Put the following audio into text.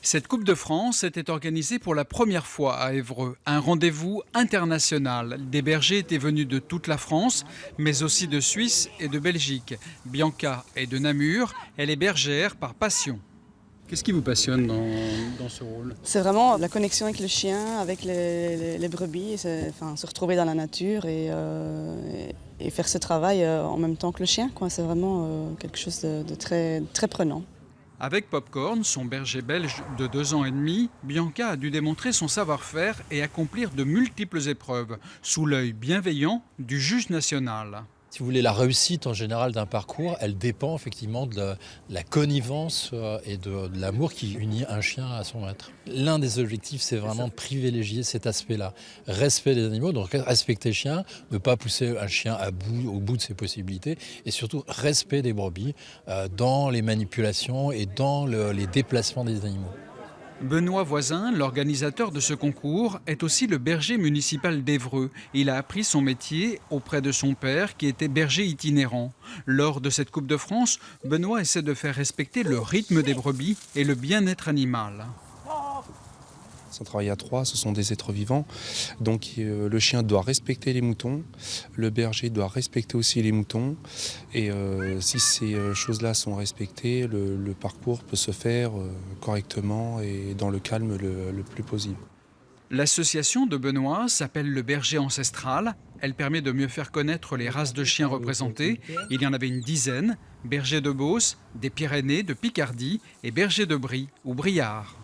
Cette Coupe de France était organisée pour la première fois à Évreux, un rendez-vous international. Des bergers étaient venus de toute la France, mais aussi de Suisse et de Belgique. Bianca est de Namur, elle est bergère par passion. Qu'est-ce qui vous passionne dans ce rôle? C'est vraiment la connexion avec le chien, avec les brebis, se retrouver dans la nature et faire ce travail en même temps que le chien, quoi. C'est vraiment quelque chose de très, très prenant. Avec Popcorn, son berger belge de 2 ans et demi, Bianca a dû démontrer son savoir-faire et accomplir de multiples épreuves, sous l'œil bienveillant du juge national. Si vous voulez, la réussite en général d'un parcours, elle dépend effectivement de la connivence et de l'amour qui unit un chien à son maître. L'un des objectifs, c'est vraiment de privilégier cet aspect-là. Respect des animaux, donc respecter le chien, ne pas pousser un chien au bout de ses possibilités, et surtout respect des brebis dans les manipulations et dans les déplacements des animaux. Benoît Voisin, l'organisateur de ce concours, est aussi le berger municipal d'Évreux. Il a appris son métier auprès de son père qui était berger itinérant. Lors de cette Coupe de France, Benoît essaie de faire respecter le rythme des brebis et le bien-être animal. C'est un travail à trois, ce sont des êtres vivants. Donc le chien doit respecter les moutons, le berger doit respecter aussi les moutons. Et si ces choses-là sont respectées, le parcours peut se faire correctement et dans le calme le plus possible. L'association de Benoît s'appelle le Berger Ancestral. Elle permet de mieux faire connaître les races de chiens représentées. Il y en avait une dizaine, berger de Beauce, des Pyrénées, de Picardie et berger de Brie ou Briard.